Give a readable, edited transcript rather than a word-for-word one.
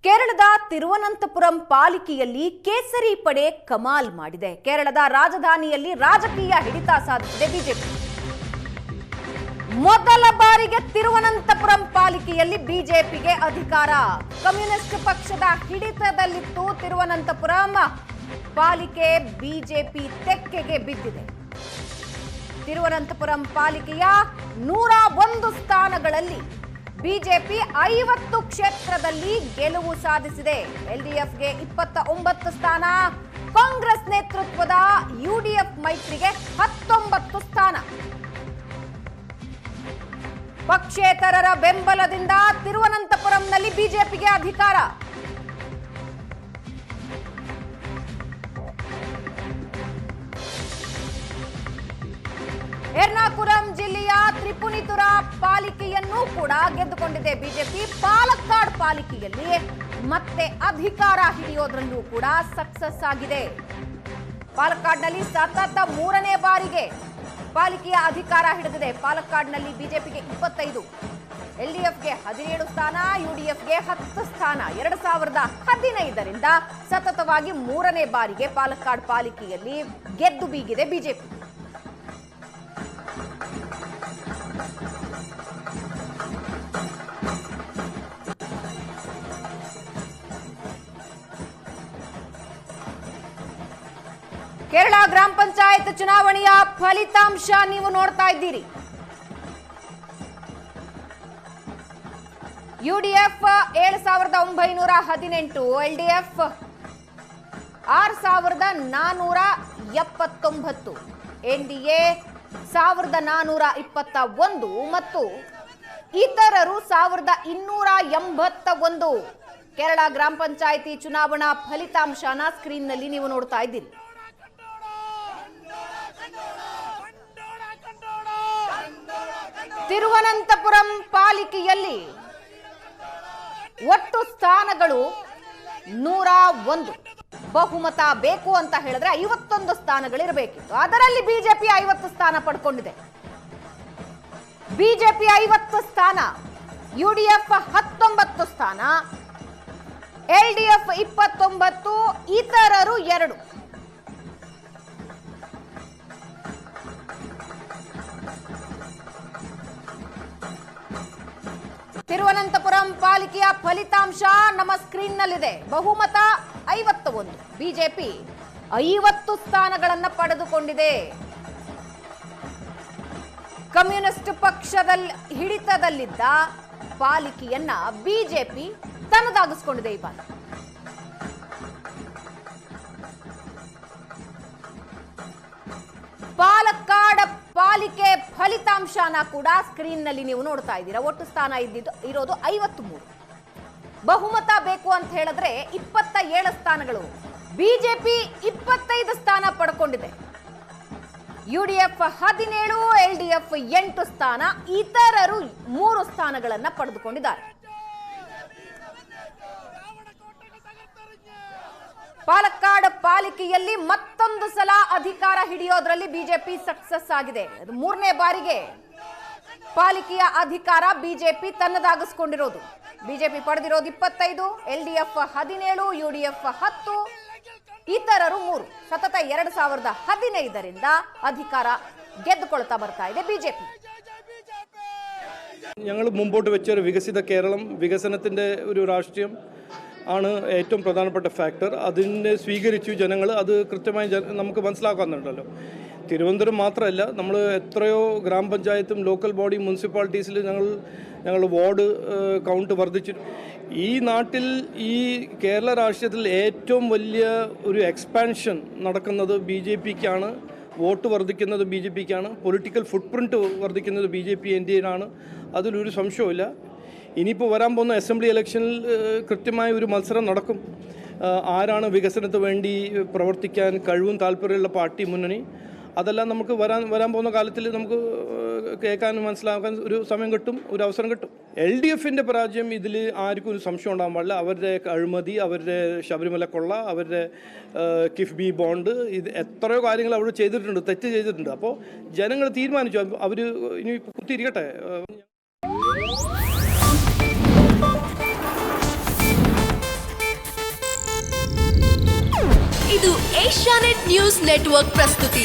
ಕೇರಳದ ತಿರುವನಂತಪುರಂ ಪಾಲಿಕೆಯಲ್ಲಿ ಕೇಸರಿ ಪಡೆ ಕಮಾಲ್ ಮಾಡಿದೆ. ಕೇರಳದ ರಾಜಧಾನಿಯಲ್ಲಿ ರಾಜಕೀಯ ಹಿಡಿತ ಸಾಧಿಸಿದೆ ಬಿಜೆಪಿ. ಮೊದಲ ಬಾರಿಗೆ ತಿರುವನಂತಪುರಂ ಪಾಲಿಕೆಯಲ್ಲಿ ಬಿಜೆಪಿಗೆ ಅಧಿಕಾರ. ಕಮ್ಯುನಿಸ್ಟ್ ಪಕ್ಷದ ಹಿಡಿತದಲ್ಲಿತ್ತು ತಿರುವನಂತಪುರಂ ಪಾಲಿಕೆ, ಬಿಜೆಪಿ ತೆಕ್ಕೆಗೆ ಬಿದ್ದಿದೆ. ತಿರುವನಂತಪುರಂ ಪಾಲಿಕೆಯ 101 ಸ್ಥಾನಗಳಲ್ಲಿ ಬಿಜೆಪಿ 50 ಕ್ಷೇತ್ರದಲ್ಲಿ ಗೆಲುವು ಸಾಧಿಸಿದೆ. ಎಲ್ಡಿಎಫ್ಗೆ 29 ಸ್ಥಾನ, ಕಾಂಗ್ರೆಸ್ ನೇತೃತ್ವದ ಯುಡಿಎಫ್ ಮೈತ್ರಿಗೆ 19 ಸ್ಥಾನ. ಪಕ್ಷೇತರರ ಬೆಂಬಲದಿಂದ ತಿರುವನಂತಪುರಂನಲ್ಲಿ ಬಿಜೆಪಿಗೆ ಅಧಿಕಾರ. ಎರ್ನಾಕುಲಂ ಜಿಲ್ಲೆಯ ತ್ರಿಪುನಿತುರ ಪಾಲಿಕೆಯನ್ನು ಕೂಡ ಗೆದ್ದುಕೊಂಡಿದೆ ಬಿಜೆಪಿ. ಪಾಲಕ್ಕಾಡ್ ಪಾಲಿಕೆಯಲ್ಲಿ ಮತ್ತೆ ಅಧಿಕಾರ ಹಿಡಿಯೋದ್ರಲ್ಲೂ ಕೂಡ ಸಕ್ಸಸ್ ಆಗಿದೆ. ಪಾಲಕ್ಕಾಡ್ನಲ್ಲಿ ಸತತ 3ನೇ ಬಾರಿಗೆ ಪಾಲಿಕೆಯ ಅಧಿಕಾರ ಹಿಡಿದಿದೆ. ಪಾಲಕ್ಕಾಡ್ನಲ್ಲಿ ಬಿಜೆಪಿಗೆ 25, ಎಲ್ಡಿಎಫ್ಗೆ 17 ಸ್ಥಾನ, ಯುಡಿಎಫ್ಗೆ 10 ಸ್ಥಾನ. 2015ರಿಂದ ಸತತವಾಗಿ 3ನೇ ಬಾರಿಗೆ ಪಾಲಕ್ಕಾಡ್ ಪಾಲಿಕೆಯಲ್ಲಿ ಗೆದ್ದು ಬೀಗಿದೆ ಬಿಜೆಪಿ. ಕೇರಳ ಗ್ರಾಮ ಪಂಚಾಯತ್ ಚುನಾವಣೆಯ ಫಲಿತಾಂಶ ನೀವು ನೋಡ್ತಾ ಇದ್ದೀರಿ. ಯುಡಿಎಫ್ 7,918, ಎಲ್ಡಿಎಫ್ 6,479, ಎನ್ಡಿಎ 1,421 ಮತ್ತು ಇತರರು 1,281. ಕೇರಳ ಗ್ರಾಮ ಪಂಚಾಯಿತಿ ಚುನಾವಣಾ ಫಲಿತಾಂಶನ ಸ್ಕ್ರೀನ್ನಲ್ಲಿ ನೀವು ನೋಡ್ತಾ ಇದ್ದೀರಿ. ತಿರುವನಂತಪುರಂ ಪಾಲಿಕೆಯಲ್ಲಿ ಒಟ್ಟು ಸ್ಥಾನಗಳು 101. ಬಹುಮತ ಬೇಕು ಅಂತ ಹೇಳಿದ್ರೆ 51 ಸ್ಥಾನಗಳಿರಬೇಕಿತ್ತು. ಅದರಲ್ಲಿ ಬಿಜೆಪಿ 50 ಸ್ಥಾನ ಪಡ್ಕೊಂಡಿದೆ. ಬಿಜೆಪಿ 50 ಸ್ಥಾನ, ಯುಡಿಎಫ್ 19 ಸ್ಥಾನ, ಎಲ್ಡಿಎಫ್ 29, ಇತರರು 2. ತಿರುವನಂತಪುರಂ ಪಾಲಿಕೆಯ ಫಲಿತಾಂಶ ನಮ್ಮ ಸ್ಕ್ರೀನ್ನಲ್ಲಿದೆ. ಬಹುಮತ 51, ಬಿಜೆಪಿ 50 ಸ್ಥಾನಗಳನ್ನು ಪಡೆದುಕೊಂಡಿದೆ. ಕಮ್ಯುನಿಸ್ಟ್ ಪಕ್ಷದ ಹಿಡಿತದಲ್ಲಿದ್ದ ಪಾಲಿಕೆಯನ್ನ ಬಿಜೆಪಿ ತನ್ನದಾಗಿಸಿಕೊಂಡಿದೆ. ಈ ಬಾರಿ ಪಾಲಕ್ಕಾಡ್ ಪಾಲಿಕೆ ಫಲಿತಾಂಶನ ಕೂಡ ಸ್ಕ್ರೀನ್ನಲ್ಲಿ ನೀವು ನೋಡ್ತಾ ಇದ್ದೀರಾ. ಒಟ್ಟು ಸ್ಥಾನ ಇರೋದು 53. ಬಹುಮತ ಬೇಕು ಅಂತ ಹೇಳಿದ್ರೆ 27 ಸ್ಥಾನಗಳು. ಬಿಜೆಪಿ 25 ಸ್ಥಾನ ಪಡ್ಕೊಂಡಿದೆ. ಯುಡಿಎಫ್ 17, ಎಲ್ಡಿಎಫ್ 8 ಸ್ಥಾನ, ಇತರರು 3 ಸ್ಥಾನಗಳನ್ನ ಪಡೆದುಕೊಂಡಿದ್ದಾರೆ. ಪಾಲಕ್ಕಾಡ್ ಪಾಲಿಕೆಯಲ್ಲಿ ಮತ್ತೊಂದು ಸಲ ಅಧಿಕಾರ ಹಿಡಿಯೋದ್ರಲ್ಲಿ ಬಿಜೆಪಿ ಸಕ್ಸಸ್ ಆಗಿದೆ. 3ನೇ ಬಾರಿಗೆ ಪಾಲಿಕೆಯ ಅಧಿಕಾರ ಬಿಜೆಪಿ ತನ್ನದಾಗಿಸಿಕೊಂಡಿರೋದು. ಬಿಜೆಪಿ ಪಡೆದಿರೋದು 25, ಎಲ್ಡಿಎಫ್ 17, ಯುಡಿಎಫ್ 10, ಇತರರು 3. സതത 2015ರಿಂದ അധികാര ಗೆದ್ದುಕೊಳ್ತಾ ಬರ್ತಾ ಇದೆ ಬಿಜೆപി. ഞങ്ങൾ മുമ്പോട്ട് വെച്ച ഒരു വികസിത കേരളം, വികസനത്തിൻ്റെ ഒരു രാഷ്ട്രീയം ആണ് ഏറ്റവും പ്രധാനപ്പെട്ട ഫാക്ടർ. അതിനെ സ്വീകരിച്ചു ജനങ്ങൾ. അത് കൃത്യമായി നമുക്ക് മനസ്സിലാക്കാനുണ്ടല്ലോ. തിരുവനന്തപുരം മാത്രമല്ല, നമ്മൾ എത്രയോ ഗ്രാമപഞ്ചായത്തും ലോക്കൽ ബോഡി മുനിസിപ്പാലിറ്റീസിൽ ഞങ്ങൾ വാർഡ് കൗണ്ട് വർദ്ധിച്ചു. ഈ നാട്ടിൽ ഈ കേരള രാഷ്ട്രീയത്തിൽ ഏറ്റവും വലിയ ഒരു എക്സ്പാൻഷൻ നടക്കുന്നത് ബി ജെ പിക്കാണ്. വോട്ട് വർദ്ധിക്കുന്നത് ബി ജെ പിക്കാണ്. പൊളിറ്റിക്കൽ ഫുട് പ്രിൻറ്റ് വർദ്ധിക്കുന്നത് B J P N D എയിലാണ്. അതിലൊരു സംശയമില്ല. ഇനിയിപ്പോൾ വരാൻ പോകുന്ന അസംബ്ലി ഇലക്ഷനിൽ കൃത്യമായ ഒരു മത്സരം നടക്കും. ആരാണ് വികസനത്തിന് വേണ്ടി പ്രവർത്തിക്കാൻ കഴിവും താല്പര്യമുള്ള പാർട്ടി മുന്നണി, അതെല്ലാം നമുക്ക് വരാൻ പോകുന്ന കാലത്തിൽ നമുക്ക് കേൾക്കാനും മനസ്സിലാക്കാൻ ഒരു സമയം കിട്ടും, ഒരു അവസരം കിട്ടും. എൽ ഡി എഫിൻ്റെ പരാജയം ഇതിൽ ആർക്കും ഒരു സംശയം ഉണ്ടാകാൻ പാടില്ല. അവരുടെ അഴിമതി, അവരുടെ ശബരിമല കൊള്ള, അവരുടെ കിഫ്ബി ബോണ്ട്, ഇത് എത്രയോ കാര്യങ്ങൾ അവർ ചെയ്തിട്ടുണ്ട്, തെറ്റ് ചെയ്തിട്ടുണ്ട്. അപ്പോൾ ജനങ്ങൾ തീരുമാനിച്ചു, അവർ ഇനി കുത്തിയിരിക്കട്ടെ. ಇದು ಏಷ್ಯಾನೆಟ್ ನ್ಯೂಸ್ ನೆಟ್ವರ್ಕ್ ಪ್ರಸ್ತುತಿ.